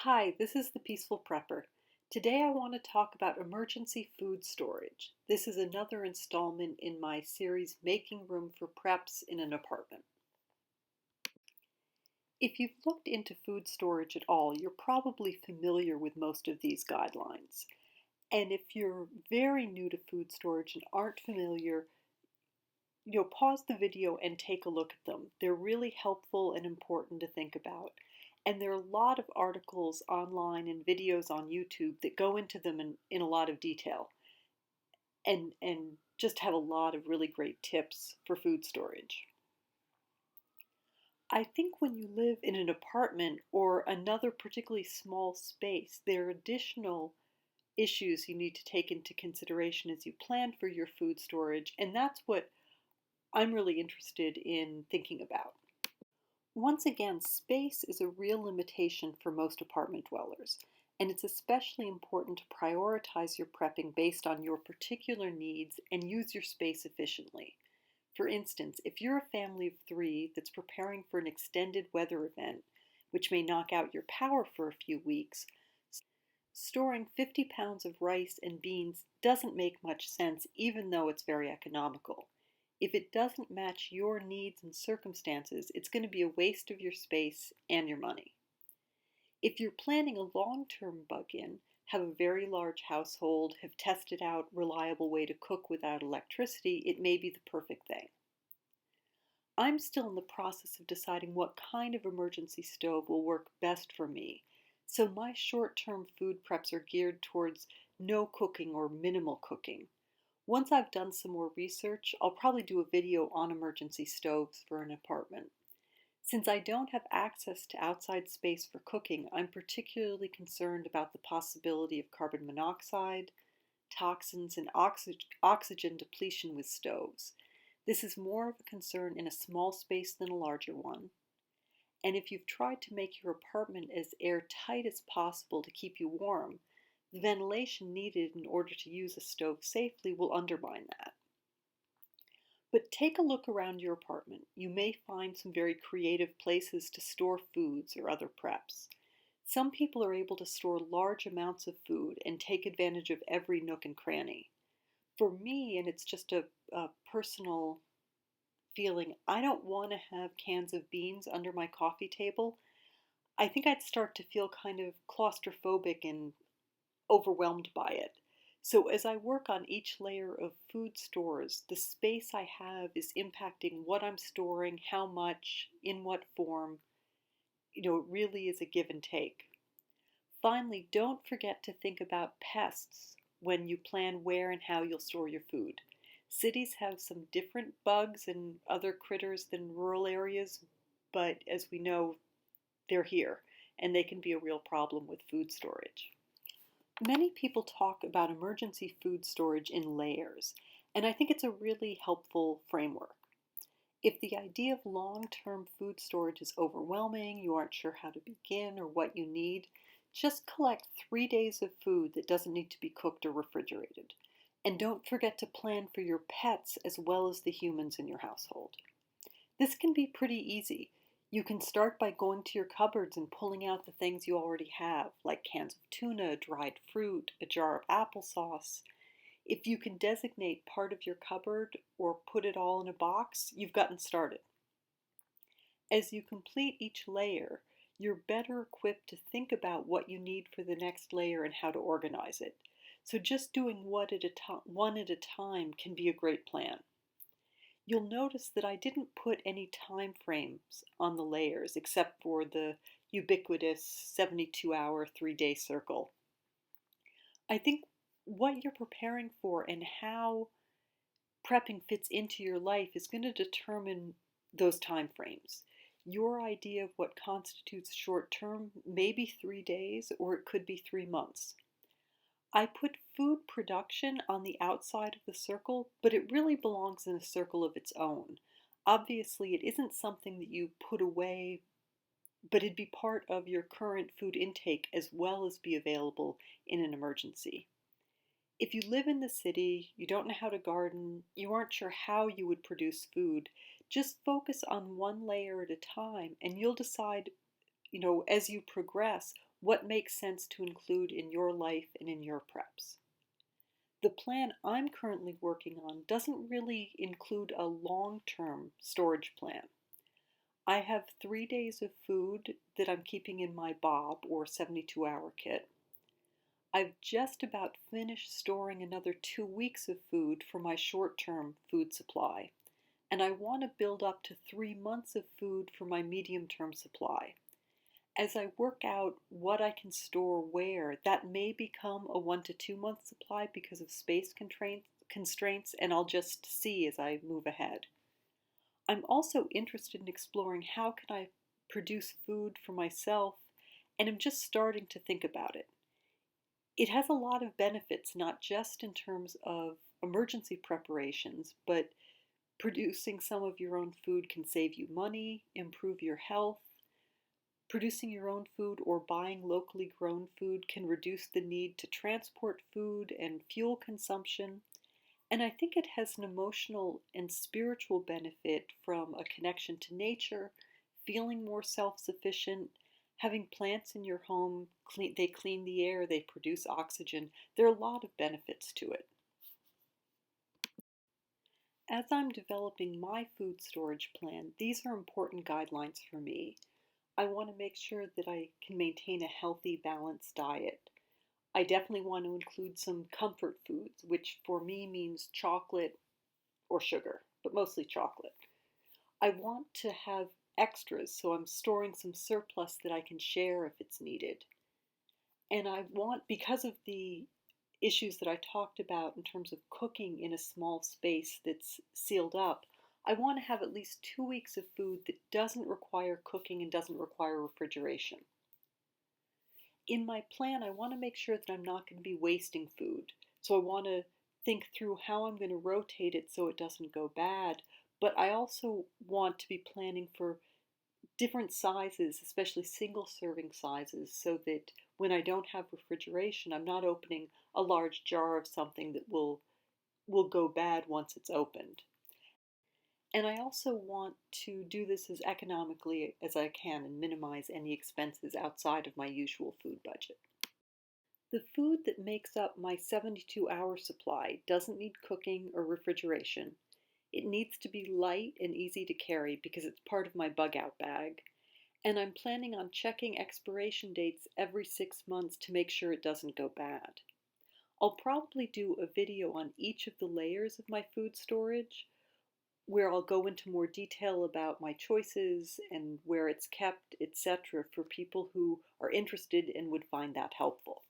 Hi, this is the Peaceful Prepper. Today I want to talk about emergency food storage. This is another installment in my series Making Room for Preps in an Apartment. If you've looked into food storage at all, you're probably familiar with most of these guidelines. And if you're very new to food storage and aren't familiar, pause the video and take a look at them. They're really helpful and important to think about. And there are a lot of articles online and videos on YouTube that go into them in a lot of detail and just have a lot of really great tips for food storage. I think when you live in an apartment or another particularly small space, there are additional issues you need to take into consideration as you plan for your food storage, and that's what I'm really interested in thinking about. Once again, space is a real limitation for most apartment dwellers, and it's especially important to prioritize your prepping based on your particular needs and use your space efficiently. For instance, if you're a family of three that's preparing for an extended weather event, which may knock out your power for a few weeks, storing 50 pounds of rice and beans doesn't make much sense even though it's very economical. If it doesn't match your needs and circumstances, it's going to be a waste of your space and your money. If you're planning a long-term bug-in, have a very large household, have tested out a reliable way to cook without electricity, it may be the perfect thing. I'm still in the process of deciding what kind of emergency stove will work best for me, so my short-term food preps are geared towards no cooking or minimal cooking. Once I've done some more research, I'll probably do a video on emergency stoves for an apartment. Since I don't have access to outside space for cooking, I'm particularly concerned about the possibility of carbon monoxide, toxins, and oxygen depletion with stoves. This is more of a concern in a small space than a larger one. And if you've tried to make your apartment as airtight as possible to keep you warm, the ventilation needed in order to use a stove safely will undermine that. But take a look around your apartment. You may find some very creative places to store foods or other preps. Some people are able to store large amounts of food and take advantage of every nook and cranny. For me, and it's just a personal feeling, I don't want to have cans of beans under my coffee table. I think I'd start to feel kind of claustrophobic and overwhelmed by it. So as I work on each layer of food stores, the space I have is impacting what I'm storing, how much, in what form. It really is a give and take. Finally, don't forget to think about pests when you plan where and how you'll store your food. Cities have some different bugs and other critters than rural areas, but as we know, they're here, and they can be a real problem with food storage. Many people talk about emergency food storage in layers, and I think it's a really helpful framework. If the idea of long-term food storage is overwhelming, you aren't sure how to begin or what you need, just collect 3 days of food that doesn't need to be cooked or refrigerated. And don't forget to plan for your pets as well as the humans in your household. This can be pretty easy. You can start by going to your cupboards and pulling out the things you already have, like cans of tuna, dried fruit, a jar of applesauce. If you can designate part of your cupboard or put it all in a box, you've gotten started. As you complete each layer, you're better equipped to think about what you need for the next layer and how to organize it. So just doing one at a time can be a great plan. You'll notice that I didn't put any time frames on the layers except for the ubiquitous 72-hour, 3-day circle. I think what you're preparing for and how prepping fits into your life is going to determine those time frames. Your idea of what constitutes short term may be 3 days or it could be 3 months. I put food production on the outside of the circle, but it really belongs in a circle of its own. Obviously, it isn't something that you put away, but it'd be part of your current food intake as well as be available in an emergency. If you live in the city, you don't know how to garden, you aren't sure how you would produce food, just focus on one layer at a time and you'll decide, as you progress, what makes sense to include in your life and in your preps. The plan I'm currently working on doesn't really include a long-term storage plan. I have 3 days of food that I'm keeping in my BOB or 72-hour kit. I've just about finished storing another 2 weeks of food for my short-term food supply, and I want to build up to 3 months of food for my medium-term supply. As I work out what I can store where, that may become a 1 to 2 month supply because of space constraints, and I'll just see as I move ahead. I'm also interested in exploring how can I produce food for myself, and I'm just starting to think about it. It has a lot of benefits, not just in terms of emergency preparations, but producing some of your own food can save you money, improve your health. Producing your own food or buying locally grown food can reduce the need to transport food and fuel consumption. And I think it has an emotional and spiritual benefit from a connection to nature, feeling more self-sufficient, having plants in your home, they clean the air, they produce oxygen. There are a lot of benefits to it. As I'm developing my food storage plan, these are important guidelines for me. I want to make sure that I can maintain a healthy, balanced diet. I definitely want to include some comfort foods, which for me means chocolate or sugar, but mostly chocolate. I want to have extras, so I'm storing some surplus that I can share if it's needed. And I want, because of the issues that I talked about in terms of cooking in a small space that's sealed up, I want to have at least 2 weeks of food that doesn't require cooking and doesn't require refrigeration. In my plan, I want to make sure that I'm not going to be wasting food. So I want to think through how I'm going to rotate it so it doesn't go bad. But I also want to be planning for different sizes, especially single serving sizes, so that when I don't have refrigeration, I'm not opening a large jar of something that will go bad once it's opened. And I also want to do this as economically as I can and minimize any expenses outside of my usual food budget. The food that makes up my 72-hour supply doesn't need cooking or refrigeration. It needs to be light and easy to carry because it's part of my bug out bag. And I'm planning on checking expiration dates every 6 months to make sure it doesn't go bad. I'll probably do a video on each of the layers of my food storage, where I'll go into more detail about my choices and where it's kept, etc., for people who are interested and would find that helpful.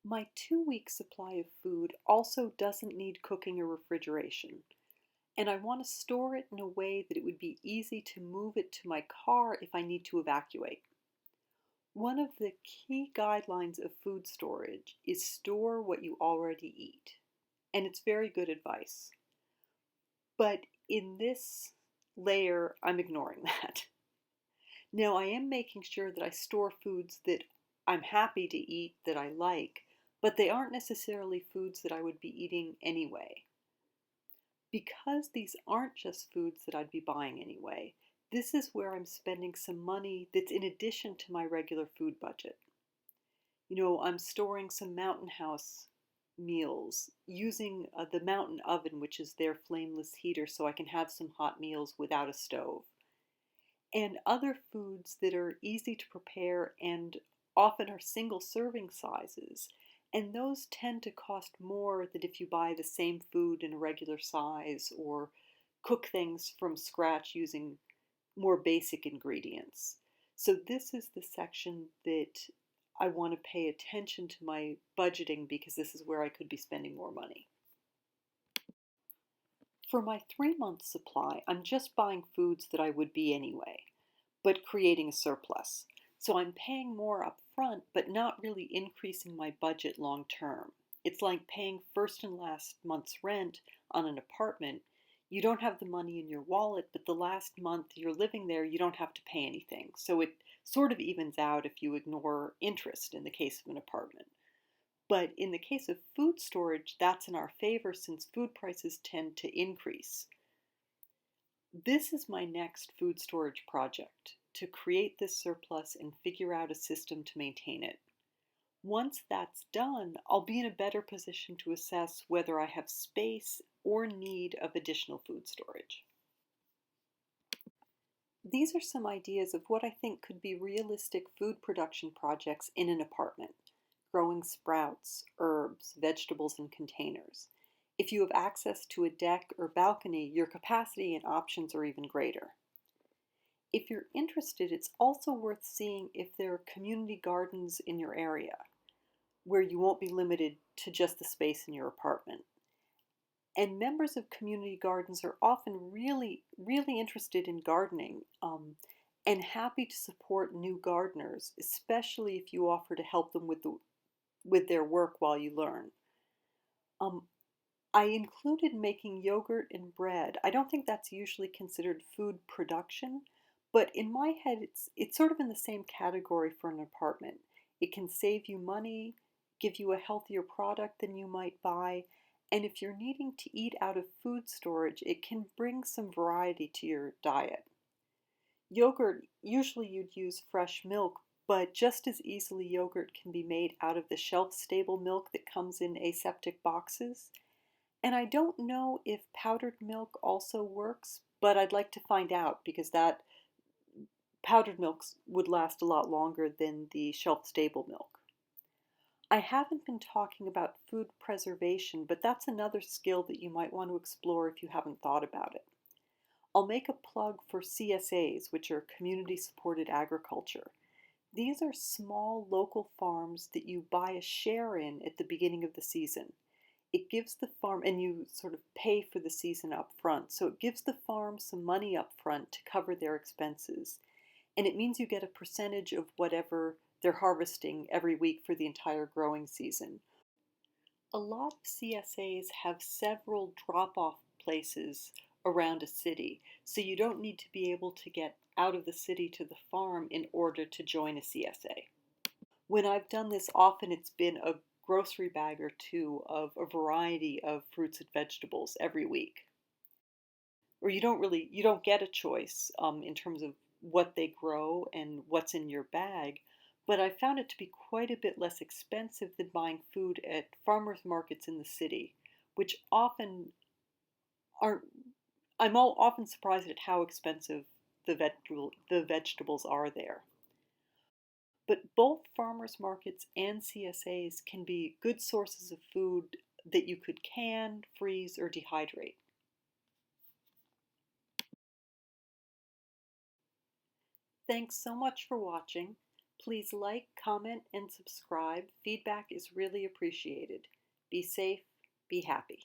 My 2 week supply of food also doesn't need cooking or refrigeration, and I want to store it in a way that it would be easy to move it to my car if I need to evacuate. One of the key guidelines of food storage is store what you already eat, and it's very good advice. But in this layer, I'm ignoring that. Now, I am making sure that I store foods that I'm happy to eat, that I like, but they aren't necessarily foods that I would be eating anyway. Because these aren't just foods that I'd be buying anyway, this is where I'm spending some money that's in addition to my regular food budget. I'm storing some Mountain House meals using the Mountain Oven, which is their flameless heater, so I can have some hot meals without a stove. And other foods that are easy to prepare and often are single serving sizes. And those tend to cost more than if you buy the same food in a regular size or cook things from scratch using more basic ingredients. So this is the section that I want to pay attention to my budgeting because this is where I could be spending more money. For my 3 month supply, I'm just buying foods that I would be anyway, but creating a surplus. So I'm paying more up front, but not really increasing my budget long term. It's like paying first and last month's rent on an apartment. You don't have the money in your wallet, but the last month you're living there, you don't have to pay anything. So it sort of evens out if you ignore interest in the case of an apartment. But in the case of food storage, that's in our favor since food prices tend to increase. This is my next food storage project, to create this surplus and figure out a system to maintain it. Once that's done, I'll be in a better position to assess whether I have space or need of additional food storage. These are some ideas of what I think could be realistic food production projects in an apartment: growing sprouts, herbs, vegetables in containers. If you have access to a deck or balcony, your capacity and options are even greater. If you're interested, it's also worth seeing if there are community gardens in your area where you won't be limited to just the space in your apartment. And members of community gardens are often really, really interested in gardening, and happy to support new gardeners, especially if you offer to help them with their work while you learn. Um, I included making yogurt and bread. I don't think that's usually considered food production, but in my head, it's sort of in the same category for an apartment. It can save you money, give you a healthier product than you might buy, and if you're needing to eat out of food storage, it can bring some variety to your diet. Yogurt, usually you'd use fresh milk, but just as easily yogurt can be made out of the shelf-stable milk that comes in aseptic boxes. And I don't know if powdered milk also works, but I'd like to find out because that powdered milks would last a lot longer than the shelf-stable milk. I haven't been talking about food preservation, but that's another skill that you might want to explore if you haven't thought about it. I'll make a plug for CSAs, which are community supported agriculture. These are small local farms that you buy a share in at the beginning of the season. It gives the farm, and you sort of pay for the season up front, so it gives the farm some money up front to cover their expenses. And it means you get a percentage of whatever they're harvesting every week for the entire growing season. A lot of CSAs have several drop-off places around a city, so you don't need to be able to get out of the city to the farm in order to join a CSA. When I've done this, often it's been a grocery bag or two of a variety of fruits and vegetables every week. Or you don't get a choice in terms of what they grow and what's in your bag, but I found it to be quite a bit less expensive than buying food at farmers markets in the city, which often aren't, often surprised at how expensive the vegetables are there. But both farmers markets and CSAs can be good sources of food that you could can, freeze, or dehydrate. Thanks so much for watching. Please like, comment, and subscribe. Feedback is really appreciated. Be safe, be happy.